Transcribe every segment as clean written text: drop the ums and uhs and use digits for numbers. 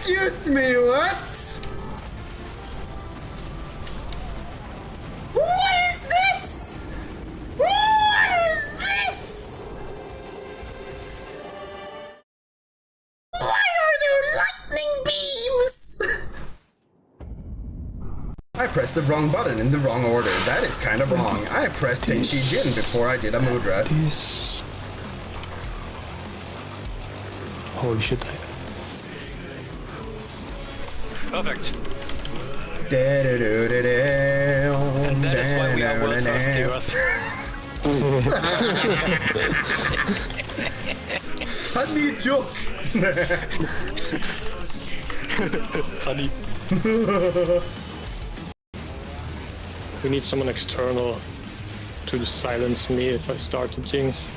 Excuse me, what? What is this? What is this? Why are there lightning beams? I pressed the wrong button in the wrong order. That is kind of wrong. I pressed Tenchi Jin before I did a mudra. Holy shit. Perfect. And that is why we are world class heroes. Funny joke. Funny. We need someone external to silence me if I start to jinx.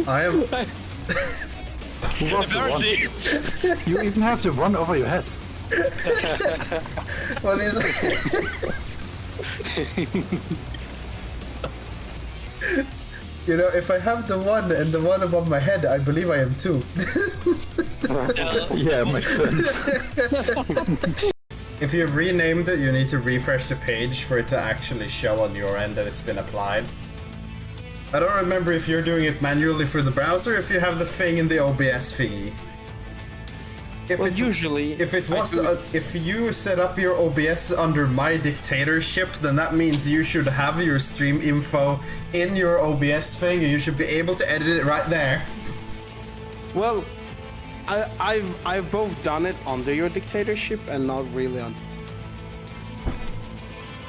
I am. Apparently. You even have the one over your head. Well, there's. You know, if I have the one and the one above my head, I believe I am two. Yeah, makes sense. If you've renamed it, you need to refresh the page for it to actually show on your end that it's been applied. I don't remember if you're doing it manually for the browser, if you have the thing in the OBS thingy. If well, it, usually, if it was, if you set up your OBS under my dictatorship, then that means you should have your stream info in your OBS thing, and you should be able to edit it right there. well, I've both done it under your dictatorship and not really on.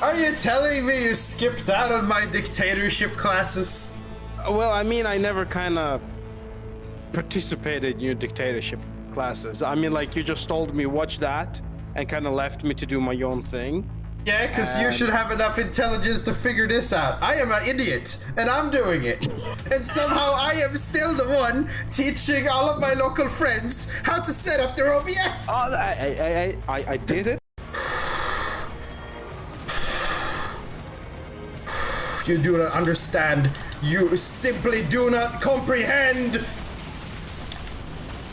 Are you telling me you skipped out on my dictatorship classes? Well, I mean, I never kind of participated in your dictatorship classes. I mean, like, you just told me watch that and kind of left me to do my own thing. Yeah, because you should have enough intelligence to figure this out. I am an idiot, and I'm doing it. And somehow I am still the one teaching all of my local friends how to set up their OBS. Oh, I did it. You do not understand. You simply do not comprehend.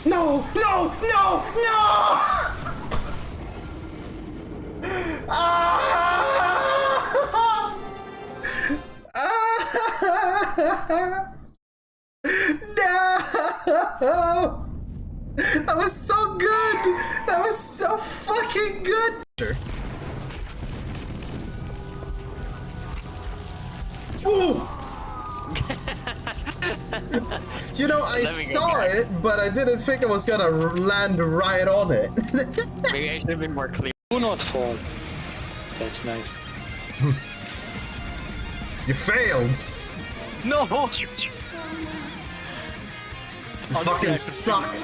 No, no, no, no! No! That was so good! That was so fucking good! Sure. Ooh! You know, I saw it, but I didn't think I was gonna land right on it. Maybe I should have been more clear. Do not fall. That's nice. You failed. No! You fucking suck.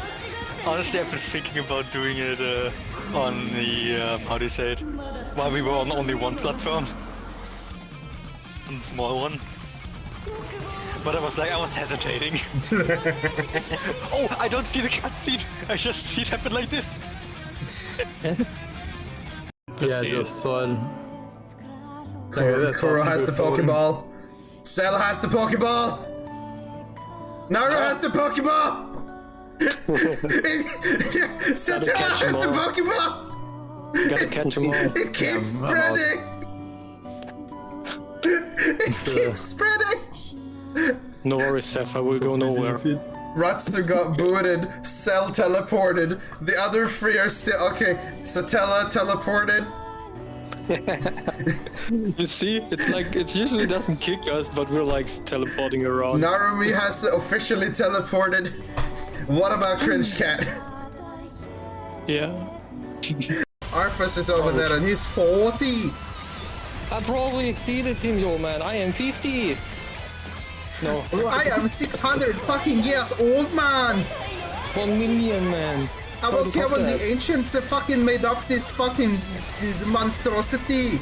Honestly, I've been thinking about doing it on the, how do you say it? While we were on only one platform. On the small one. But I was hesitating. Oh, I don't see the cutscene. I just see it happen like this. Yeah, I just saw it. Kuro has the Pokeball. Cell has the Pokeball. Naru has the Pokeball. Satella has the Pokeball. Gotta catch them all. It keeps spreading. It keeps spreading. No worries, Seth, I will go nowhere. Ratsu got booted, Cell teleported, the other three are still okay. Satella teleported. You see, it's like, it usually doesn't kick us, but we're like teleporting around. Narumi has officially teleported. What about Cringe Cat? Yeah. Arthas is over there and he's 40. I probably exceeded him, yo man, I am 50! No. I am 600 fucking years old, man! 1 million, man! I was here when the ancients fucking made up this fucking monstrosity.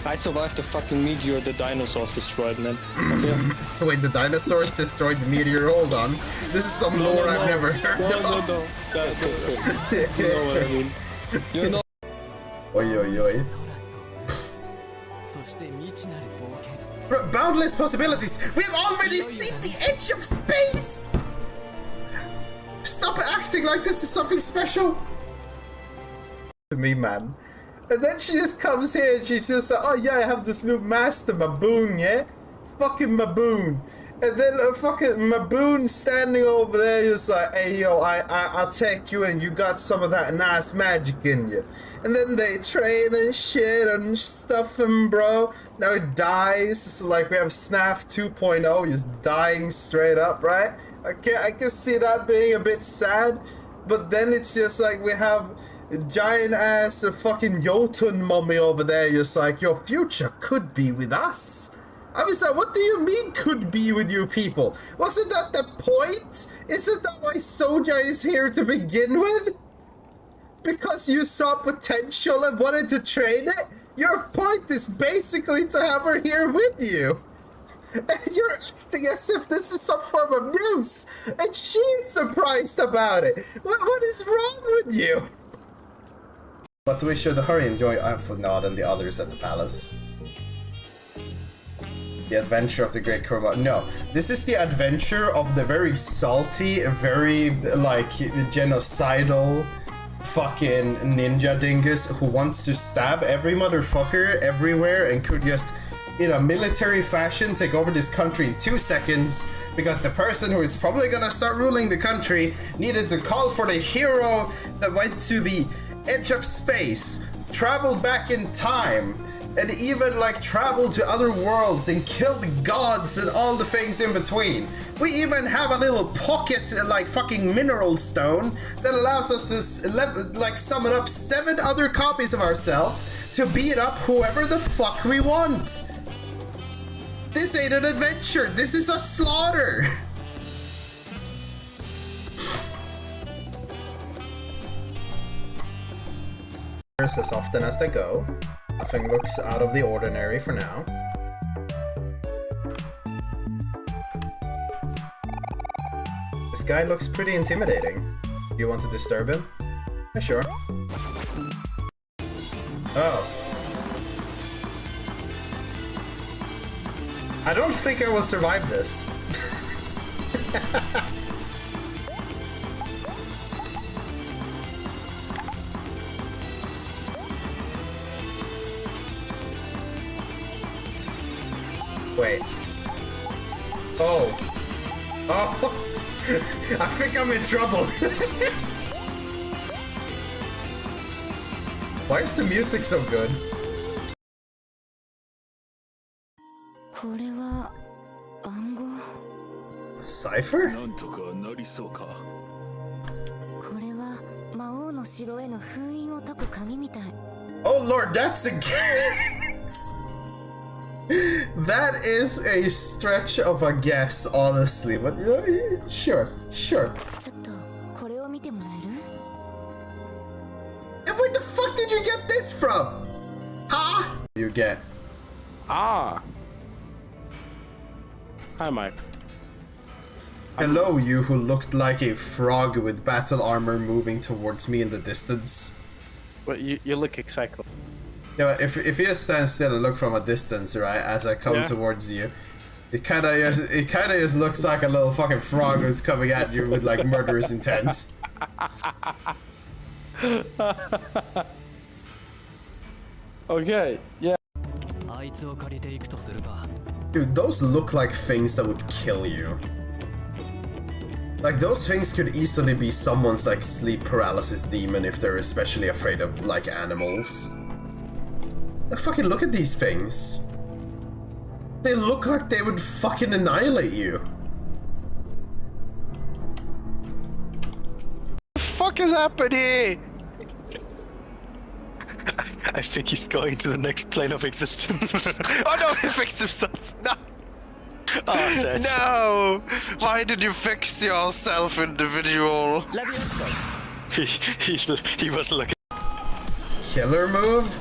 I survived the fucking meteor the dinosaurs destroyed, man. Okay. Wait, the dinosaurs destroyed the meteor? Hold on. This is some lore I've never heard of. No. You know what I mean. You know. Oi, oi, oi. Boundless possibilities! We've already seen the edge of space! acting like this is something special? To me, man. And then she just comes here and she's just like, oh yeah, I have this new master, Maboon, yeah? Fucking Maboon. And then a fucking Maboon standing over there, just like, hey yo, I'll take you and you got some of that nice magic in you. And then they train and shit and stuff him, bro. Now he dies. So like we have Snaf 2.0, he's dying straight up, right? I can see that being a bit sad. But then it's just like we have a giant ass fucking Jotun mummy over there, just like, your future could be with us. I was like, what do you mean could be with you people? Wasn't that the point? Isn't that why Soja is here to begin with? Because you saw potential and wanted to train it? Your point is basically to have her here with you. And you're acting as if this is some form of news. And she's surprised about it. What is wrong with you? But we should hurry and join Nod and the others at the palace. The adventure of the Great Kurma. No, this is the adventure of the very salty, very, like, genocidal fucking ninja dingus who wants to stab every motherfucker everywhere and could just, in a military fashion, take over this country in 2 seconds because the person who is probably gonna start ruling the country needed to call for the hero that went to the edge of space, traveled back in time, and even like traveled to other worlds and killed gods and all the things in between. We even have a little pocket like fucking mineral stone that allows us to like summon up 7 other copies of ourselves to beat up whoever the fuck we want. This ain't an adventure, this is a slaughter. As often as they go. Nothing looks out of the ordinary for now. This guy looks pretty intimidating. You want to disturb him? Yeah, sure. Oh. I don't think I will survive this. Wait. Oh. Oh. I think I'm in trouble. Why is the music so good? A cipher? Oh lord, that's a guess! That is a stretch of a guess, honestly, but you know, sure. And where the fuck did you get this from? Huh? You get. Ah. Hi, Mike. Hello, you who looked like a frog with battle armor moving towards me in the distance. Well, you look exactly. Yeah, if you just stand still and look from a distance, right, as I come towards you, it kind of just looks like a little fucking frog who's coming at you with like murderous intent. Okay, yeah. Dude, those look like things that would kill you. Like, those things could easily be someone's like sleep paralysis demon if they're especially afraid of like animals. Like, fucking look at these things. They look like they would fucking annihilate you. What the fuck is happening? I think he's going to the next plane of existence. Oh no, he fixed himself! No! Oh, sad. No! Why did you fix yourself, individual? He was looking. Killer move?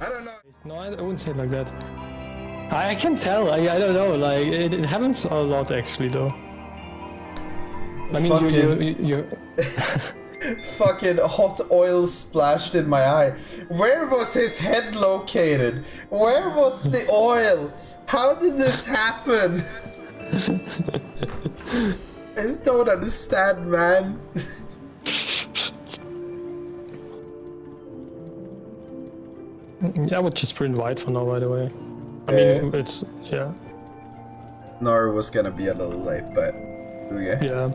I don't know. No, I wouldn't say it like that. I can tell. I don't know. Like it happens a lot actually, though. I mean, fucking, you fucking hot oil splashed in my eye. Where was his head located? Where was the oil? How did this happen? I just don't understand, man. Yeah, I would just print white for now, by the way. I mean, it's, yeah. Nor was gonna be a little late, but yeah. Yeah.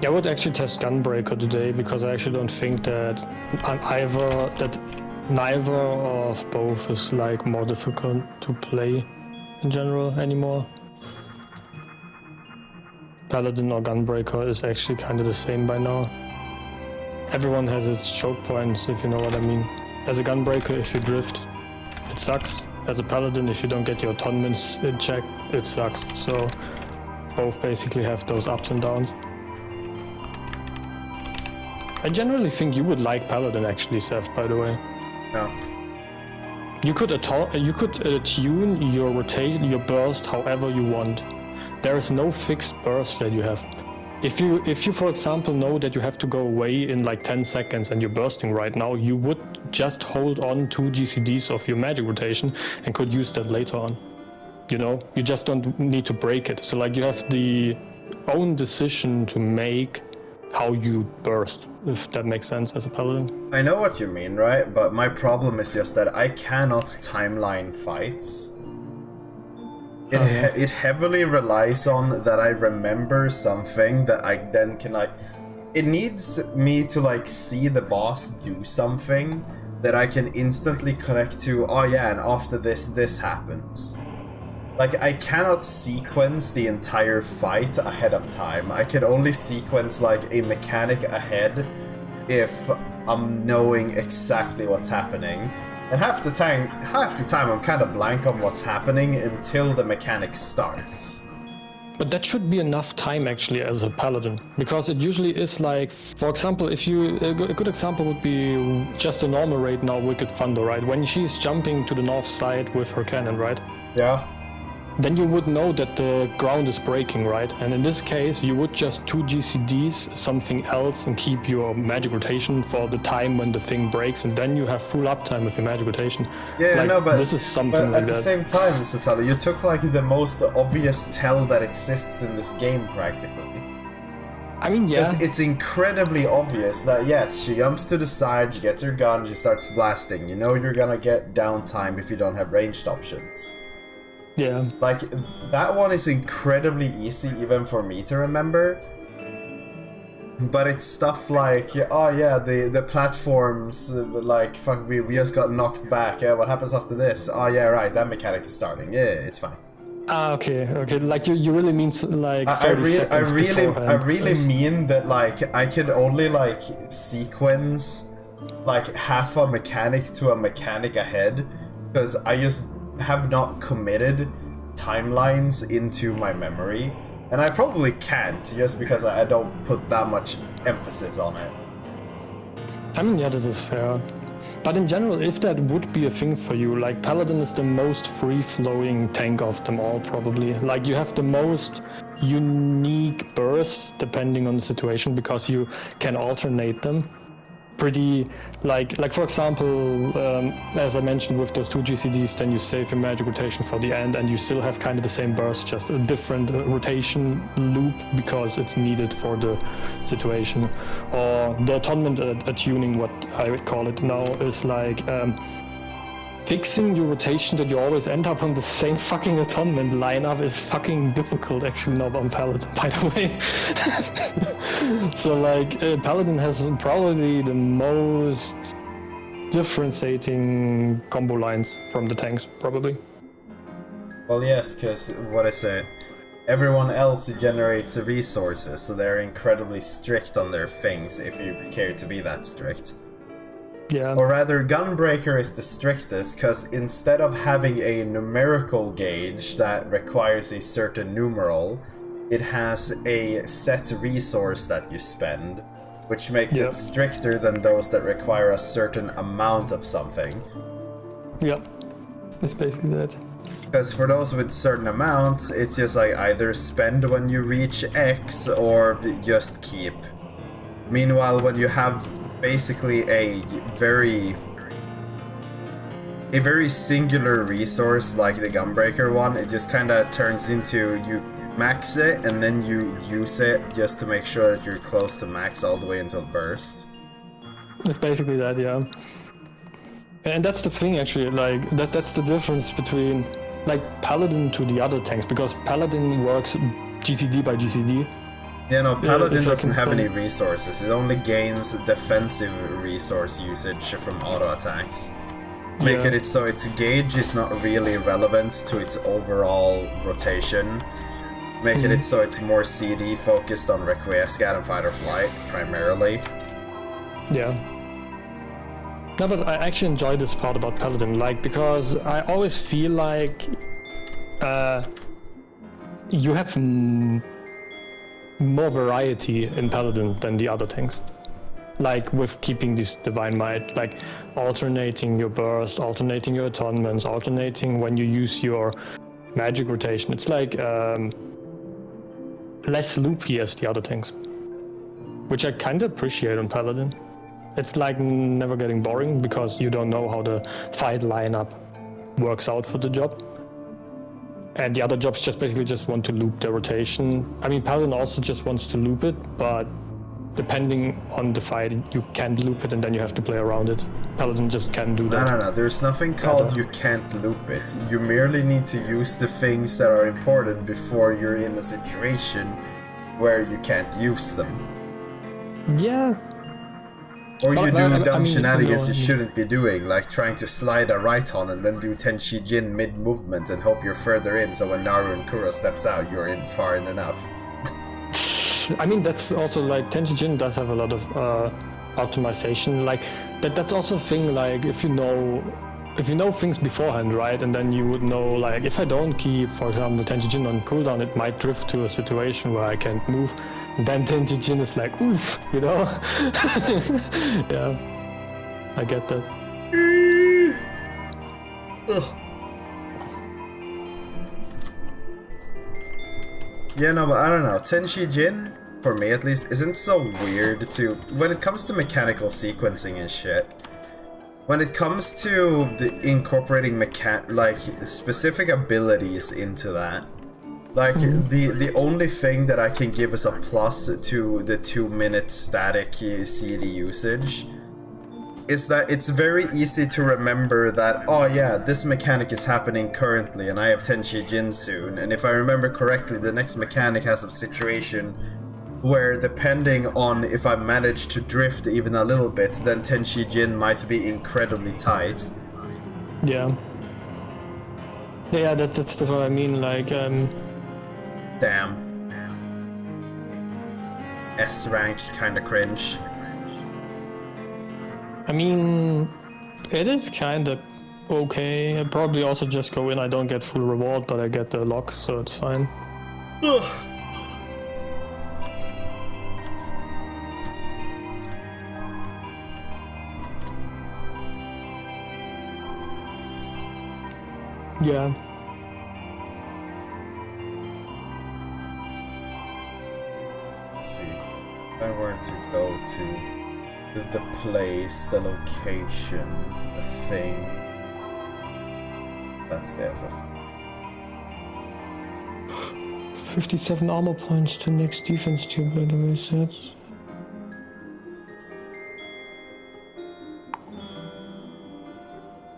I would actually test Gunbreaker today because I actually don't think that neither of both is like more difficult to play in general anymore. Paladin or Gunbreaker is actually kind of the same by now. Everyone has its choke points, if you know what I mean. As a Gunbreaker, if you drift, it sucks. As a Paladin, if you don't get your atonements in check, it sucks. So both basically have those ups and downs. I generally think you would like Paladin actually, Seth, by the way. No. You could tune your burst however you want. There is no fixed burst that you have. If you for example know that you have to go away in like 10 seconds and you're bursting right now, you would just hold on 2 GCDs of your magic rotation and could use that later on. You know, you just don't need to break it. So like you have the own decision to make how you burst, if that makes sense as a Paladin. I know what you mean, right? But my problem is just that I cannot timeline fights. It heavily relies on that I remember something that I then can like... It needs me to like see the boss do something that I can instantly connect to, oh yeah, and after this happens. Like, I cannot sequence the entire fight ahead of time. I can only sequence, like, a mechanic ahead if I'm knowing exactly what's happening. And half the time I'm kind of blank on what's happening until the mechanic starts. But that should be enough time, actually, as a Paladin. Because it usually is like, for example, if you... A good example would be just a normal raid now, Wicked Thunder, right? When she's jumping to the north side with her cannon, right? Yeah. Then you would know that the ground is breaking, right? And in this case, you would just 2 GCDs, something else, and keep your magic rotation for the time when the thing breaks, and then you have full uptime with your magic rotation. Yeah, like, no, but this is something but like at the that. same time, Satala, you took like the most obvious tell that exists in this game, practically. I mean, yeah. It's incredibly obvious that yes, she jumps to the side, she gets her gun, she starts blasting. You know you're gonna get downtime if you don't have ranged options. Yeah. Like, that one is incredibly easy even for me to remember. But it's stuff like, oh yeah, the platforms, like, fuck, we just got knocked back, yeah, what happens after this? Oh yeah, right, that mechanic is starting, yeah, it's fine. Okay, like, you really mean, like, I really beforehand. mean that, like, I could only, like, sequence, like, half a mechanic to a mechanic ahead, because I just have not committed timelines into my memory, and I probably can't just because I don't put that much emphasis on it. I mean, yeah, this is fair. But in general, if that would be a thing for you, like, Paladin is the most free-flowing tank of them all, probably. Like, you have the most unique bursts, depending on the situation, because you can alternate them. Pretty, like for example, as I mentioned with those 2 GCDs, then you save your magic rotation for the end, and you still have kind of the same burst, just a different rotation loop because it's needed for the situation. Or the atonement attuning, what I call it now, is like fixing your rotation that you always end up on the same fucking atonement lineup is fucking difficult, actually, not on Paladin, by the way. So, like, Paladin has probably the most differentiating combo lines from the tanks, probably. Well, yes, because, what I say, everyone else generates resources, so they're incredibly strict on their things, if you care to be that strict. Yeah. Or rather, Gunbreaker is the strictest, because instead of having a numerical gauge that requires a certain numeral, it has a set resource that you spend, which makes it stricter than those that require a certain amount of something. Yeah, it's basically that. Because for those with certain amounts, it's just like either spend when you reach X or just keep. Meanwhile, when you have basically a very singular resource like the Gunbreaker one, it just kind of turns into you max it and then you use it just to make sure that you're close to max all the way until burst. It's basically that, yeah. And that's the thing, actually, like, that's the difference between, like, Paladin to the other tanks, because Paladin works GCD by GCD. Yeah, no, Paladin if I doesn't can have say. any resources. It only gains defensive resource usage from auto attacks. Making it so its gauge is not really relevant to its overall rotation. Making it so it's more CD focused on Requiescat and Fight or Flight, primarily. Yeah. No, but I actually enjoy this part about Paladin, like, because I always feel like you have more variety in Paladin than the other tanks. Like, with keeping this Divine Might, like, alternating your burst, alternating your atonements, alternating when you use your magic rotation. It's like, less loopy as the other tanks. Which I kinda appreciate on Paladin. It's like never getting boring because you don't know how the fight lineup works out for the job. And the other jobs just basically just want to loop their rotation. I mean, Paladin also just wants to loop it, but depending on the fight, you can't loop it and then you have to play around it. Paladin just can't do that. No. There's nothing called you can't loop it. You merely need to use the things that are important before you're in a situation where you can't use them. Yeah. Or you do dumb I mean, shenanigans you shouldn't be doing, like trying to slide a Raiton and then do Tenshi Jin mid-movement and hope you're further in, so when Naru and Kuro steps out, you're in far in enough. I mean, that's also like Tenshi Jin does have a lot of optimization. Like that's also a thing. Like if you know things beforehand, right, and then you would know, like, if I don't keep, for example, Tenshi Jin on cooldown, it might drift to a situation where I can't move. And then Tenshi Jin is like, oof, you know? Yeah, I get that. Ugh. Yeah, no, but I don't know. Tenshi Jin, for me at least, isn't so weird to... When it comes to mechanical sequencing and shit, when it comes to incorporating specific abilities into that, like, the only thing that I can give as a plus to the 2-minute static CD usage is that it's very easy to remember that, oh yeah, this mechanic is happening currently and I have Tenshi Jin soon, and if I remember correctly, the next mechanic has a situation where, depending on if I manage to drift even a little bit, then Tenshi Jin might be incredibly tight. Yeah. Yeah, that's what I mean, like, Damn. S rank kinda cringe. I mean, it is kinda okay. I probably also just go in, I don't get full reward, but I get the lock, so it's fine. Ugh. Yeah. Let's see. If I were to go to the place, the location, the thing. That's the FF. 57 armor points to next defense tier, by the way, sets.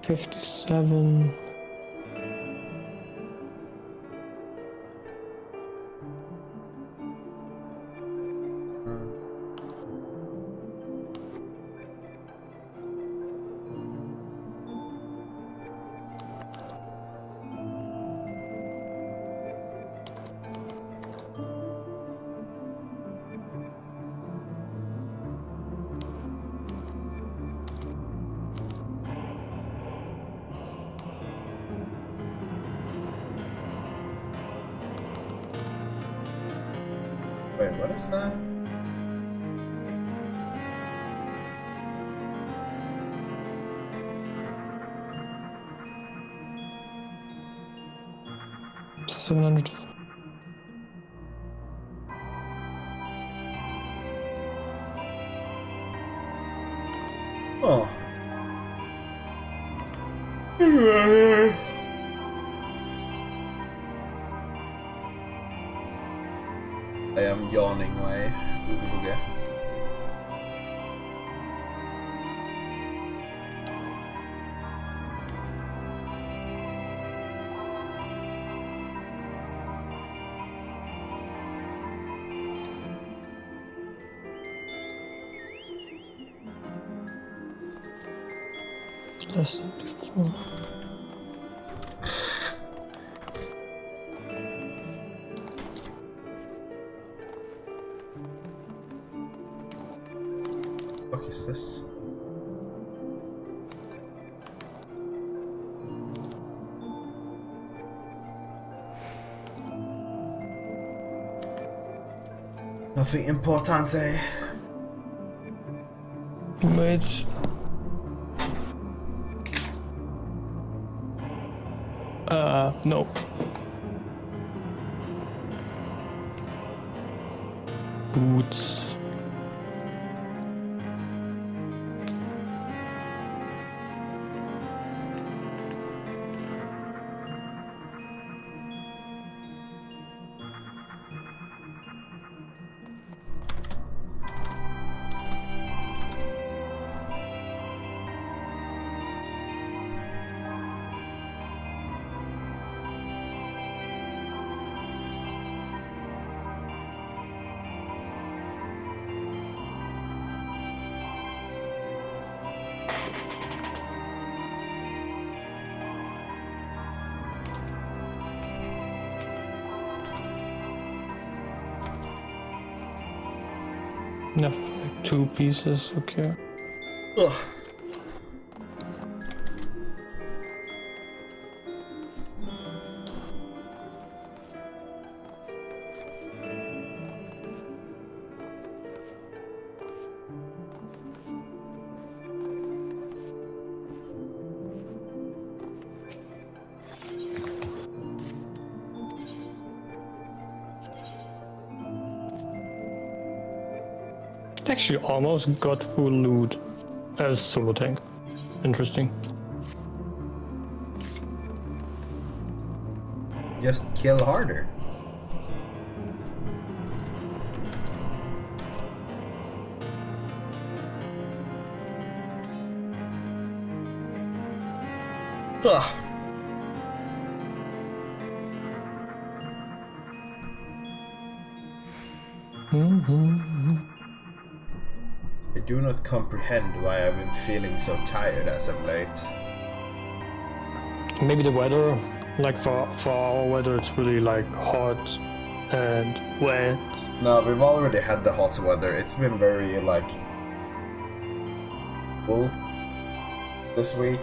$57. Wait, what is that? 700. Oh. I am yawning my boogie boogie. Less than before. What is this? Nothing importante. Wait. No. Boots. No, like 2 pieces, okay. Ugh. Actually almost got full loot as solo tank. Interesting. Just kill harder. Ugh. I do not comprehend why I've been feeling so tired as of late. Maybe the weather, like for our weather, it's really like hot and wet. No, we've already had the hot weather. It's been very, like, cool this week.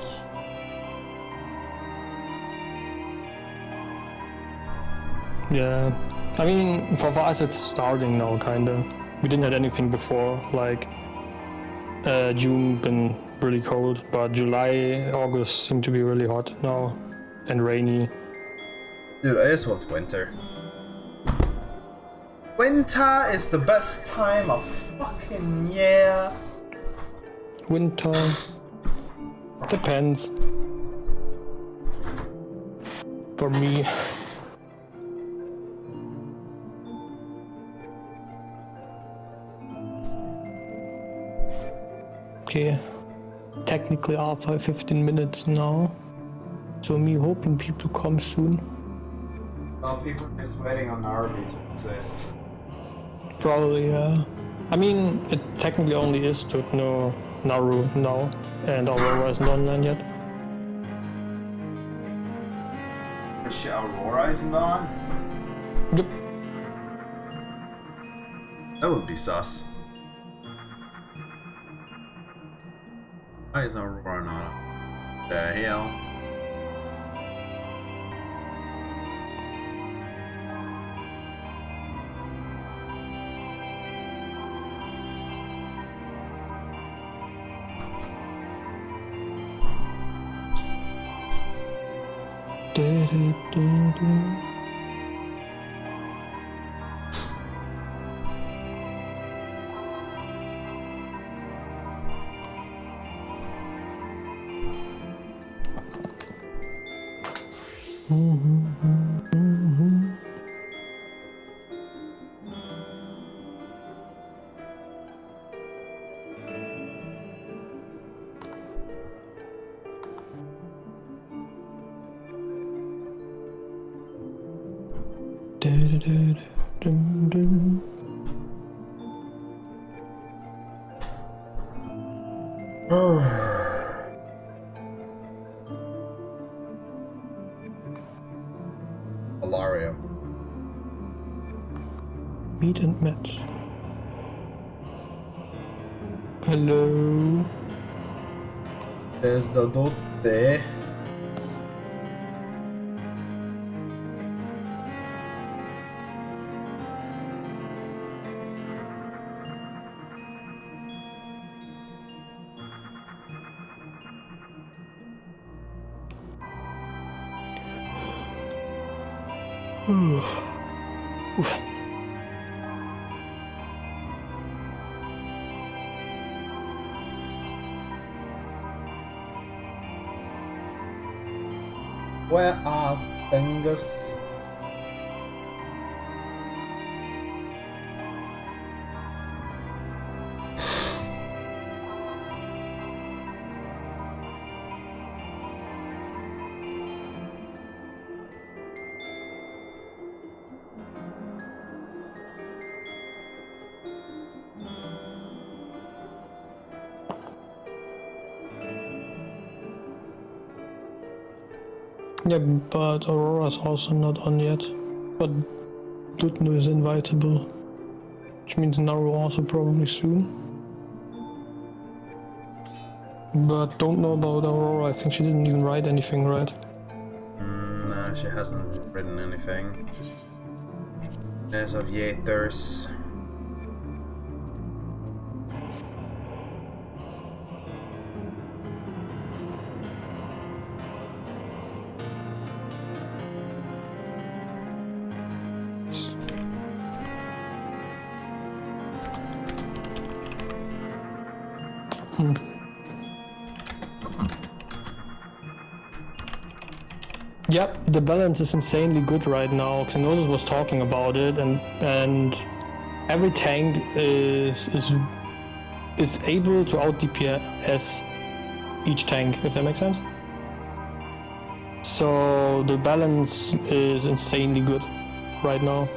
Yeah, I mean, for us it's starting now, kinda. We didn't have anything before, like June been really cold, but July, August seem to be really hot now and rainy. Dude, I just want winter. Winter is the best time of fucking year. Winter depends. For me. Okay, technically off by 15 minutes now, so me hoping people come soon. Well, people are just waiting on army to exist. Probably, yeah. I mean, it technically only is to know Naru now, and Aurora isn't online yet. Shit, Aurora isn't on? Yep. That would be sus. Why is Aurora not? The hell? Alario. Meet and match. Hello. There's the Dote. Where are things? Yeah, but Aurora's also not on yet. But Dutno is invitable. Which means Naru also probably soon. But don't know about Aurora, I think she didn't even write anything, right? Nah, she hasn't written anything. As of Yaters. Yep, the balance is insanely good right now. Xenosis was talking about it, and every tank is able to out DPS each tank, if that makes sense. So the balance is insanely good right now.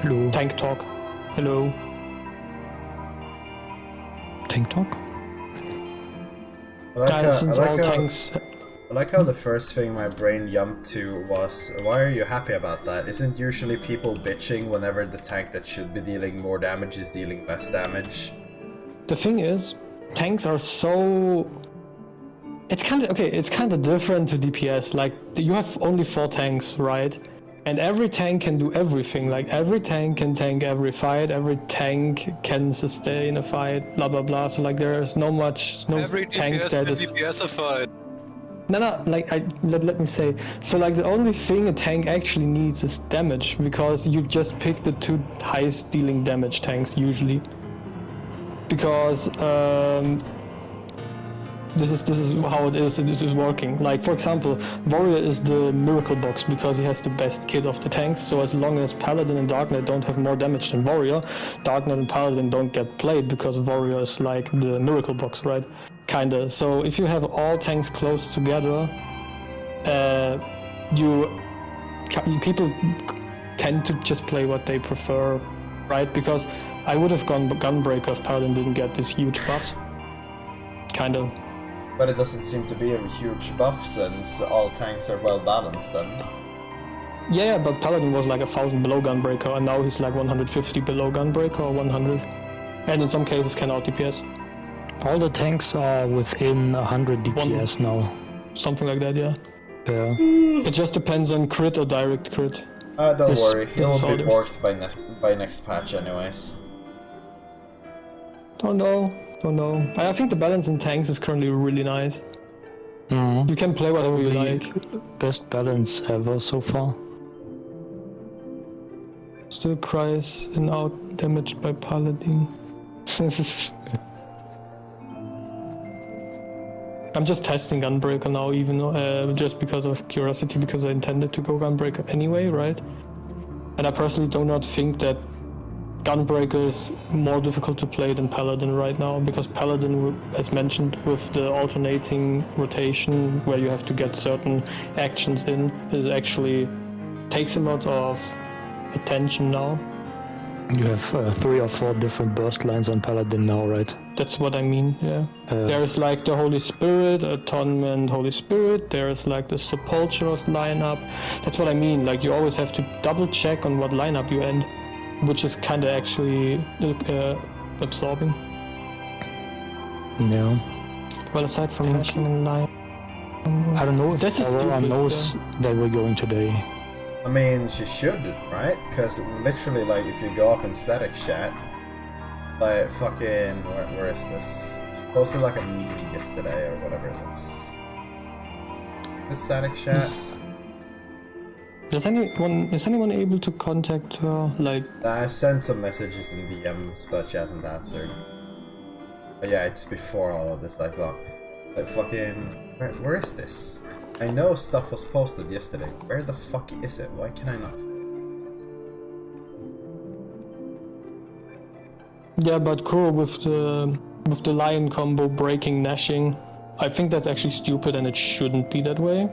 Hello. Tank talk. Hello. Tank talk? I Tanks. like how the first thing my brain jumped to was, why are you happy about that? Isn't usually people bitching whenever the tank that should be dealing more damage is dealing less damage? The thing is, tanks are so... It's kind of different to DPS. Like, you have only 4 tanks, right? And every tank can do everything. Like, every tank can tank every fight, every tank can sustain a fight, blah blah blah. So like, there's no Every tank DPS that can is... DPSified. No, like, let me say. So like, the only thing a tank actually needs is damage, because you just pick the 2 highest dealing damage tanks usually. Because this is how it is working. Like, for example, Warrior is the miracle box because he has the best kit of the tanks. So as long as Paladin and Dark Knight don't have more damage than Warrior, Dark Knight and Paladin don't get played because Warrior is like the miracle box, right? Kinda. So if you have all tanks close together, people tend to just play what they prefer, right? Because I would have gone Gunbreaker if Paladin didn't get this huge buff. Kind of. But it doesn't seem to be a huge buff since all tanks are well balanced then. Yeah, but Paladin was like 1000 below Gunbreaker, and now he's like 150 below Gunbreaker or 100. And in some cases can out DPS. All the tanks are within 100 DPS now. Something like that, yeah. Yeah. It just depends on crit or direct crit. Don't worry, he'll how be it morphed by next patch anyways. Don't know. I think the balance in tanks is currently really nice. Mm-hmm. You can play whatever you like. Best balance ever so far. Still cries and out damaged by Paladin. I'm just testing Gunbreaker now, even just because of curiosity, because I intended to go Gunbreaker anyway, right? And I personally do not think that Gunbreaker is more difficult to play than Paladin right now, because Paladin, as mentioned, with the alternating rotation, where you have to get certain actions in, is actually takes a lot of attention now. You have 3 or 4 different burst lines on Paladin now, right? That's what I mean, yeah. There's like the Holy Spirit, Atonement, Holy Spirit, there's like the Sepulchre lineup. That's what I mean, like you always have to double check on what lineup you end, which is kinda actually absorbing. Yeah. Well, aside from matching in line... I don't know if This is Aurora stupid, knows that we're going today. I mean, she should, right? Because literally, like, if you go up in static chat, like, fucking, where is this? She posted like a meme yesterday or whatever it was. This static chat? Is anyone able to contact her? Like, I sent some messages in DMs, but she hasn't answered. But yeah, it's before all of this, like fucking, where is this? I know stuff was posted yesterday. Where the fuck is it? Why can I not? yeah, but Kuro with the lion combo breaking Nashing, I think that's actually stupid and it shouldn't be that way.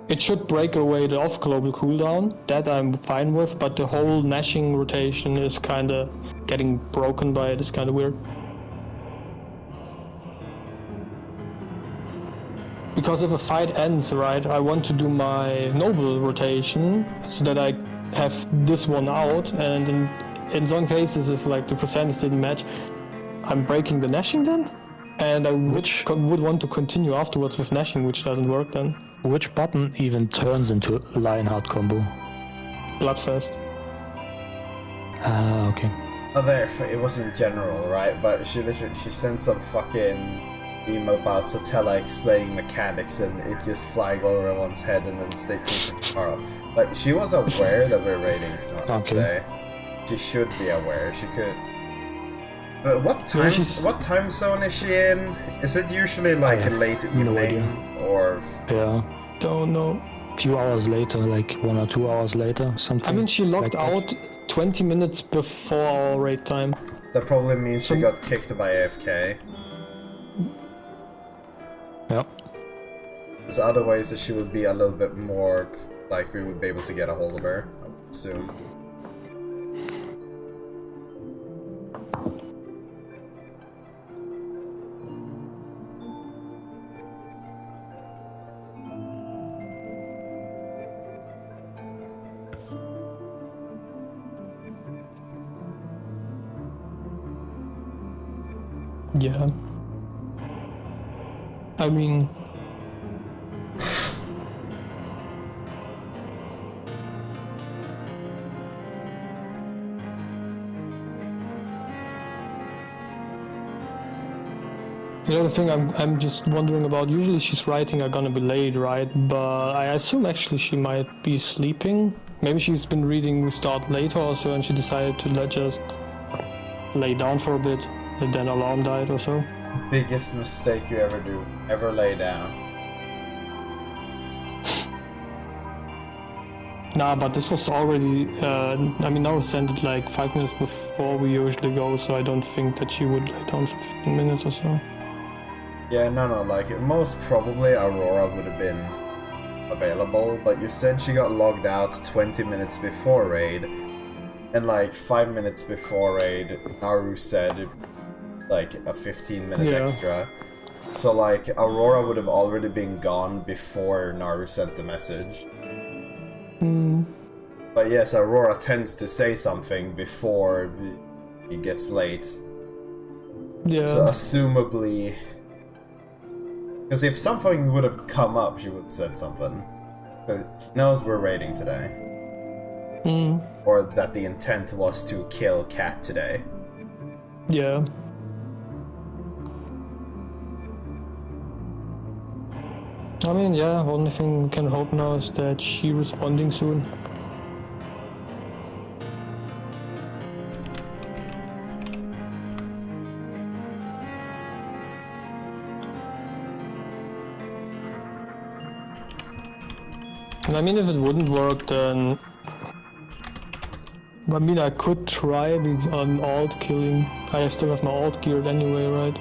It should break away the off-global cooldown, that I'm fine with, but the whole Nashing rotation is kinda getting broken by it, is kinda weird. Because if a fight ends, right, I want to do my noble rotation so that I have this one out, and in some cases, if like the percentage didn't match, I'm breaking the Nashing then, and I would want to continue afterwards with Nashing, which doesn't work then. Which button even turns into Lionheart combo? Bloodfest. Ah, okay. Oh, there, it was in general, right? But she sent some fucking email about Satella explaining mechanics and it just flying over everyone's head and then stay tuned for tomorrow. Like, she was aware that we're raiding tomorrow today. She should be aware, she could... But what time zone is she in? Is it usually like late evening or... Yeah. Don't know. A few hours later, like 1 or 2 hours later, something. I mean, she logged like out 20 minutes before our raid time. That probably means she got kicked by AFK. Yep. There's other ways that she would be a little bit more, like, we would be able to get a hold of her, I would assume. Yeah. I mean... The other thing I'm just wondering about, usually she's writing are gonna be late, right? But I assume actually she might be sleeping. Maybe she's been reading We Start Later or so and she decided to just lay down for a bit and then alarm died or so. Biggest mistake you ever do. Ever lay down. Nah, but this was already, I mean, now we sent it like 5 minutes before we usually go, so I don't think that she would lay down for 15 minutes or so. Yeah, no, like, most probably Aurora would have been available, but you said she got logged out 20 minutes before raid, and like 5 minutes before raid, Naru said, like, a 15-minute extra. So, like, Aurora would have already been gone before Naru sent the message. But yes, Aurora tends to say something before it gets late. Yeah. So, assumably... Because if something would have come up, she would have said something. Because she knows we're raiding today. Or that the intent was to kill Cat today. Yeah. I mean, yeah, only thing we can hope now is that she responding soon. I mean, if it wouldn't work, then... I mean, I could try on alt killing. I still have my alt geared anyway, right?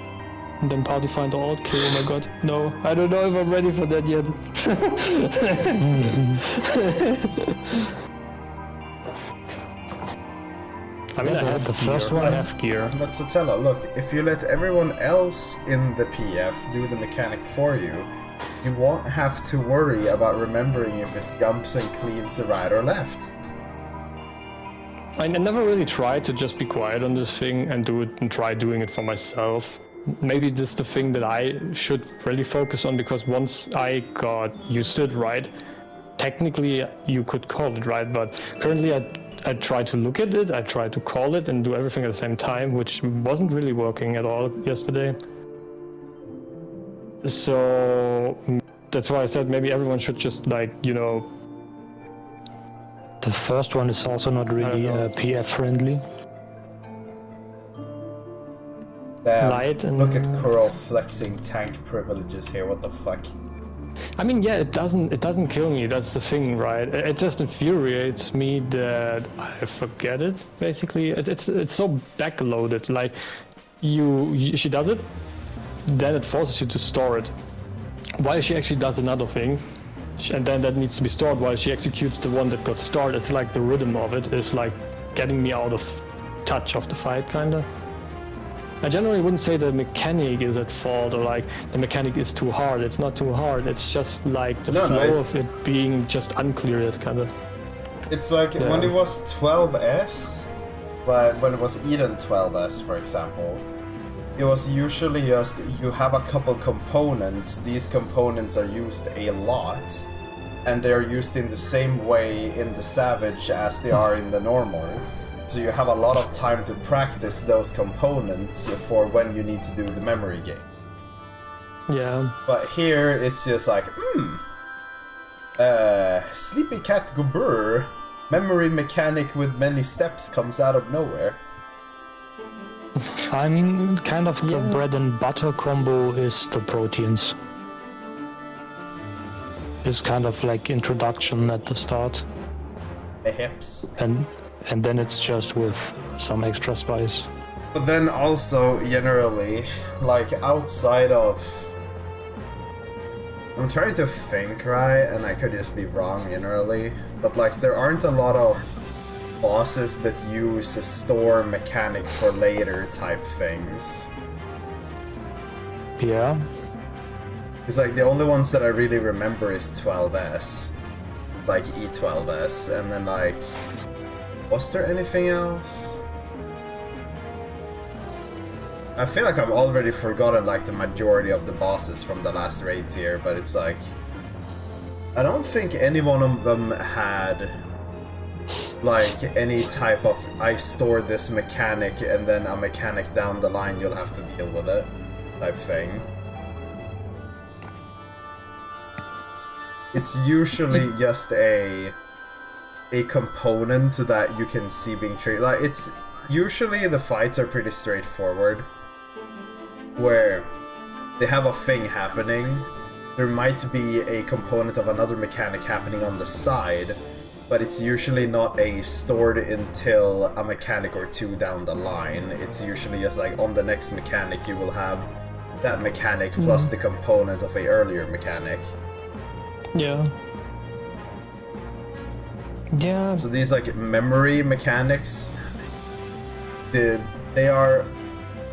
And then party find the alt kill, oh my god. No, I don't know if I'm ready for that yet. I mean, I have the first one, I have gear. But Sotelo, look, if you let everyone else in the PF do the mechanic for you, you won't have to worry about remembering if it jumps and cleaves right or left. I never really tried to just be quiet on this thing and do it and try doing it for myself. Maybe this is the thing that I should really focus on, because once I got used to it, right, technically you could call it, right, but currently I try to look at it, I try to call it and do everything at the same time, which wasn't really working at all yesterday. So that's why I said maybe everyone should just, like, you know... The first one is also not really PF friendly. Damn, Light and... look at Kuro flexing tank privileges here, what the fuck? I mean, yeah, it doesn't kill me, that's the thing, right? It just infuriates me that I forget it, basically. It's so backloaded, like, she does it, then it forces you to store it. While she actually does another thing, and then that needs to be stored while she executes the one that got stored. It's like the rhythm of it is like getting me out of touch of the fight, kinda. I generally wouldn't say the mechanic is at fault, or like the mechanic is too hard. It's not too hard, it's just like the flow of it being just unclear, kinda. It's like when it was 12S, but when it was Eden 12S, for example, it was usually just, you have a couple components, these components are used a lot, and they are used in the same way in the Savage as they are in the normal. So you have a lot of time to practice those components for when you need to do the memory game. Yeah. But here, it's just like, Sleepy Cat Gobur, memory mechanic with many steps comes out of nowhere. I mean, kind of the bread and butter combo is the proteins. It's kind of like introduction at the start. The hips. And then it's just with some extra spice. But then also, generally, like outside of... I'm trying to think, right? And I could just be wrong generally. But like, there aren't a lot of bosses that use a store mechanic for later type things. Yeah. It's like the only ones that I really remember is 12S. Like E12S, and then like... Was there anything else? I feel like I've already forgotten like the majority of the bosses from the last raid tier, but it's like... I don't think any one of them had... like any type of I store this mechanic and then a mechanic down the line you'll have to deal with it type thing. It's usually just a component that you can see being treated. Like, it's usually the fights are pretty straightforward, where they have a thing happening. There might be a component of another mechanic happening on the side, but it's usually not a stored until a mechanic or two down the line. It's usually just like on the next mechanic you will have that mechanic plus the component of a earlier mechanic. Yeah. Yeah. So these like memory mechanics, they are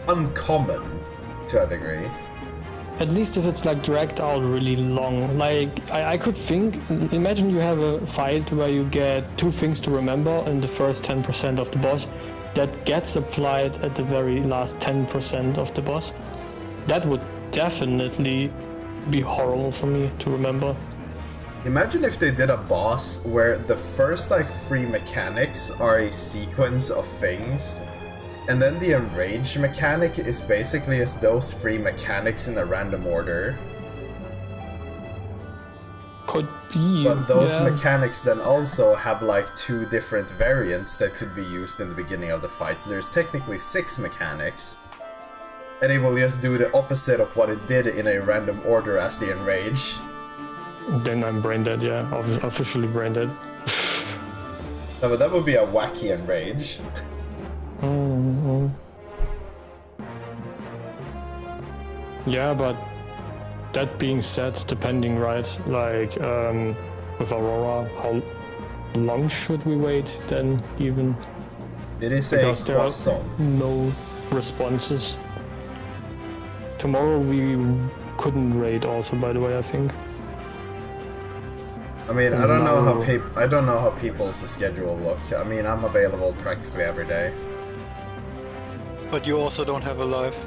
uncommon to a degree. At least if it's like dragged out really long. Like, I could think, imagine you have a fight where you get 2 things to remember in the first 10% of the boss that gets applied at the very last 10% of the boss. That would definitely be horrible for me to remember. Imagine if they did a boss where the first like 3 mechanics are a sequence of things, and then the enrage mechanic is basically as those 3 mechanics in a random order. Could be. But those mechanics then also have like 2 different variants that could be used in the beginning of the fight. So there's technically 6 mechanics. And it will just do the opposite of what it did in a random order as the enrage. Then I'm brain dead, yeah. Officially brain dead. No, but that would be a wacky enrage. Yeah, but that being said, depending, right? Like, with Aurora, how long should we wait then, even? Did he say Because there are croissant? no responses. Tomorrow we couldn't raid also, by the way, I think. I mean, I don't know No. how I don't know how people's schedule look. I mean, I'm available practically every day. But you also don't have a life.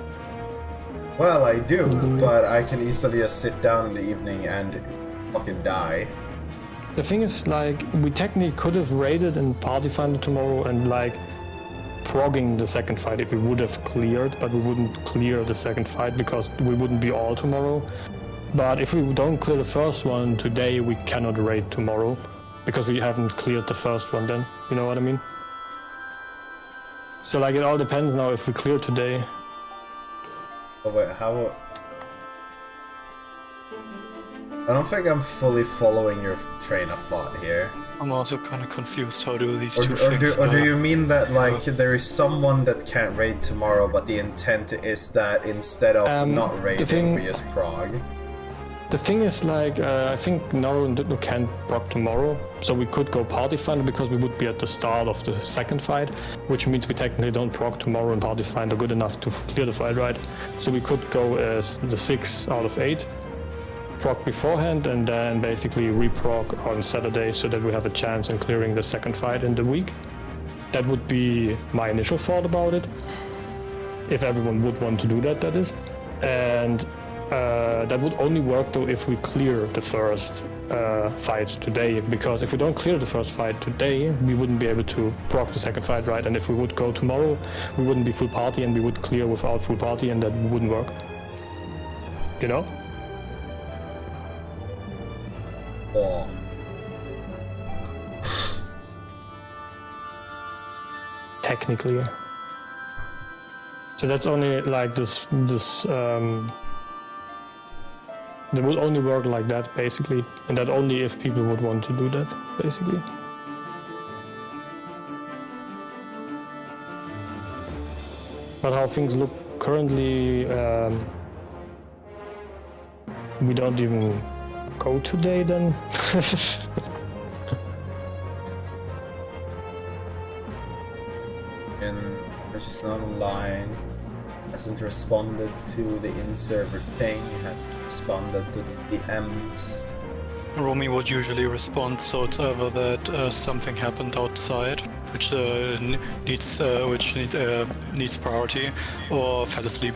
Well, I do, but I can easily just sit down in the evening and fucking die. The thing is, like, we technically could have raided and party finder tomorrow and, like, progging the second fight if we would have cleared, but we wouldn't clear the second fight because we wouldn't be all tomorrow. But if we don't clear the first one today, we cannot raid tomorrow because we haven't cleared the first one then. You know what I mean? So, like, it all depends now if we clear today. Oh wait, how? I don't think I'm fully following your train of thought here. I'm also kind of confused. How do these Or two do things you mean that, like, there is someone that can't raid tomorrow, but the intent is that instead of not raiding, we just prog? The thing is, like, I think Naru and Ditno can't proc tomorrow, so we could go party finder because we would be at the start of the second fight, which means we technically don't proc tomorrow and party finder good enough to clear the fight, right? So we could go as the 6 out of 8, proc beforehand, and then basically re-proc on Saturday so that we have a chance in clearing the second fight in the week. That would be my initial thought about it, if everyone would want to do that, that is. And that would only work though if we clear the first fight today, because if we don't clear the first fight today, we wouldn't be able to proc the second fight, right? And if we would go tomorrow, we wouldn't be full party and we would clear without full party, and that wouldn't work. You know? Oh. Technically. So that's only like this they will only work like that, basically, and that only if people would want to do that, basically. But how things look currently, we don't even go today then. And which is not online, hasn't responded to the in-server thing, had responded to the DMs. Romy would usually respond, so it's either that something happened outside, which needs priority, or fell asleep.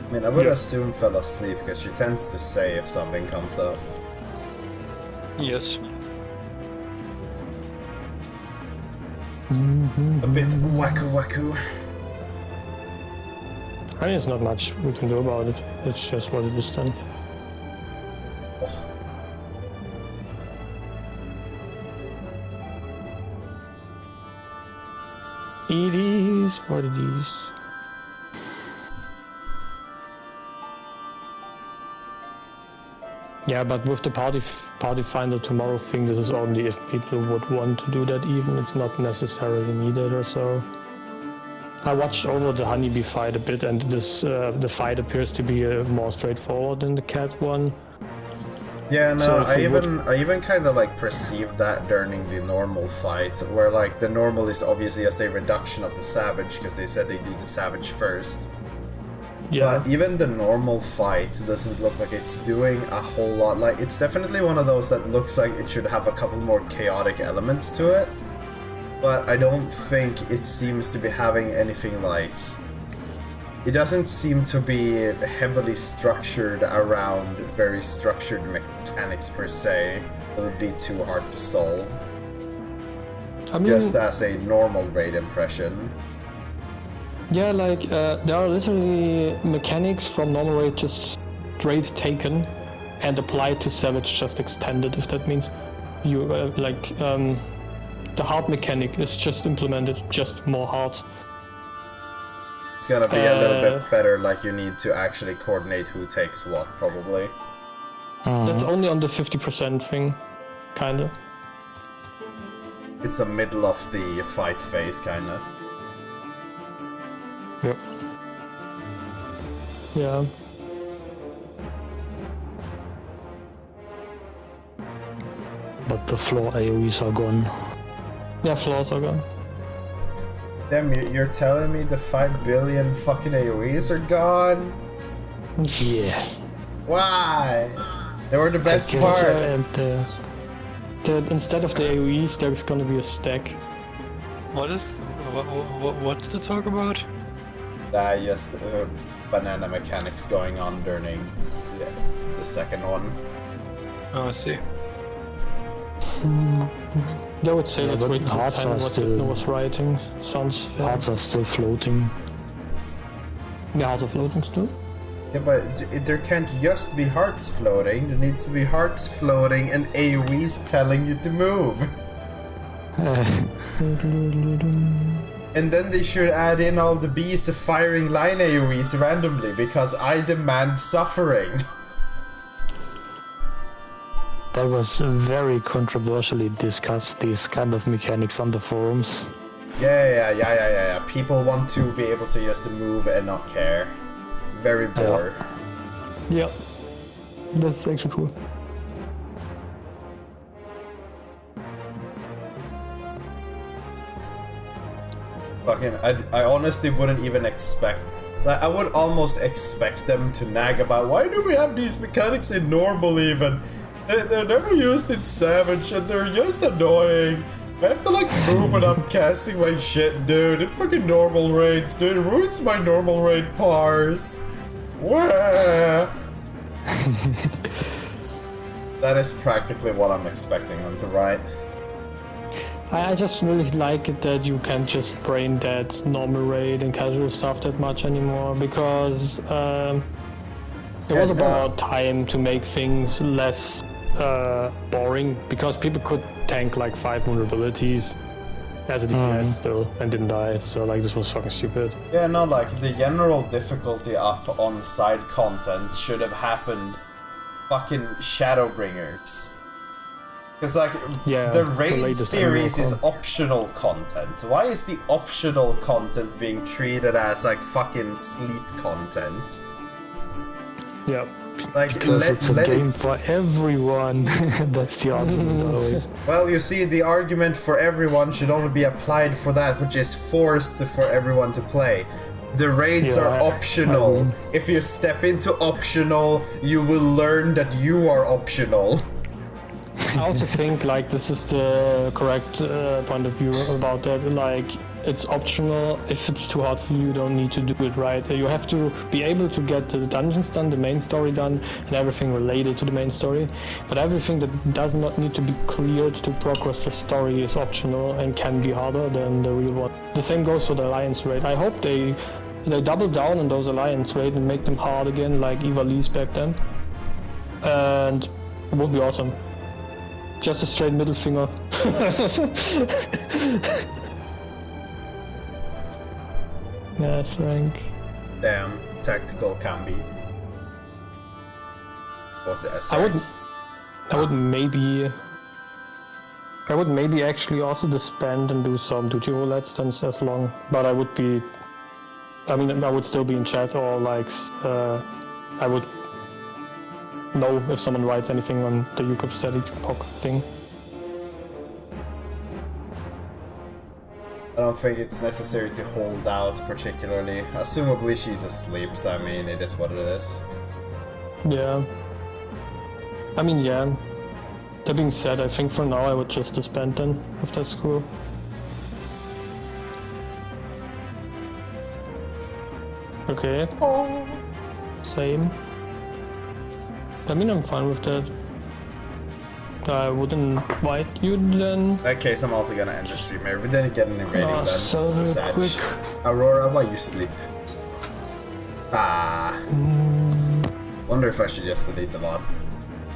I mean, I would assume fell asleep because she tends to say if something comes up. Yes. A bit wacko. I mean, it's not much we can do about it. It's just what it is then. It is what it is. Yeah, but with the party finder tomorrow thing, this is only if people would want to do that even. It's not necessarily needed or so. I watched over the honeybee fight a bit, and this the fight appears to be more straightforward than the cat one. Yeah, no, So I even kind of like perceived that during the normal fight, where like the normal is obviously just a reduction of the savage because they said they do the savage first. Yeah. But even the normal fight doesn't look like it's doing a whole lot. Like, it's definitely one of those that looks like it should have a couple more chaotic elements to it. But I don't think it seems to be having anything like... It doesn't seem to be heavily structured around very structured mechanics per se. It would be too hard to solve. I mean, Just as a normal raid impression. yeah, like there are literally mechanics from normal raid just straight taken and applied to Savage, just extended, if that means you the heart mechanic is just implemented, just more hearts. It's gonna be a little bit better, like you need to actually coordinate who takes what, probably. That's only on the 50% thing, kinda. It's a middle of the fight phase, kinda. Yep. Yeah. But the floor AoEs are gone. Yeah, flaws are gone. Damn, you're telling me the 5 billion fucking AoEs are gone? Yeah. Why? They were the best guess, part. And instead of the AoEs, there's gonna be a stack. What's the talk about? Just banana mechanics going on during the second one. Oh, I see. I would say Yeah, that's but way hearts kind are of what still- Hypno was writing. Sounds fair. Hearts are still floating. Yeah, hearts are floating still. Yeah, but there can't just be hearts floating. There needs to be hearts floating and AoEs telling you to move. And then they should add in all the bees firing line AoEs randomly, because I demand suffering. That was very controversially discussed, these kind of mechanics on the forums. Yeah. People want to be able to just move and not care. Very bored. Yeah. That's actually true. Fucking, I honestly wouldn't even expect. Like, I would almost expect them to nag about, why do we have these mechanics in normal even? They're never used in Savage and they're just annoying. I have to like move when I'm casting my shit, dude. In fucking normal raids, dude. It ruins my normal raid pars. Wah! That is practically what I'm expecting them to write. I just really like it that you can't just brain dead normal raid and casual stuff that much anymore, because it was about time to make things less boring, because people could tank like 5 vulnerabilities as a DPS still and didn't die, so like this was fucking stupid. Yeah, no, like the general difficulty up on side content should have happened fucking Shadowbringers. Because like Yeah, the the raid latest series MMO is optional content. Why is the optional content being treated as like fucking sleep content? Yeah. Like Because it's a let game it, for everyone. That's the argument always. well, you see, the argument for everyone should only be applied for that which is forced for everyone to play. The raids Yeah, are optional. I- If you step into optional, you will learn that you are optional. I also think like this is the correct point of view about that. Like it's optional. If it's too hard for you, you don't need to do it, right? You have to be able to get the dungeons done, the main story done, and everything related to the main story. But everything that does not need to be cleared to progress the story is optional and can be harder than the real one. The same goes for the alliance raid. I hope they double down on those alliance raid and make them hard again, like Ivalice back then. And it would be awesome. Just a straight middle finger. Yes, rank. Damn, tactical can be. Was it S I rank? would maybe actually also disband and do some duty roulettes then as long, but I would still be in chat, or like I would know if someone writes anything on the UCAP static POC thing. I don't think it's necessary to hold out particularly. Assumably she's asleep, so I mean, it is what it is. Yeah. I mean, yeah. That being said, I think for now I would just disband then, if that's cool. Okay. Same. I mean, I'm fine with that. I wouldn't invite you then. In that case, I'm also gonna end the stream here. We didn't get any rating Oh, then. so Sag. quick. Aurora, why you sleep? Wonder if I should just delete the mod.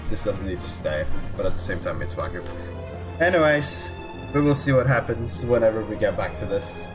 This doesn't need to stay, but at the same time it's bugger. Anyways, we will see what happens whenever we get back to this.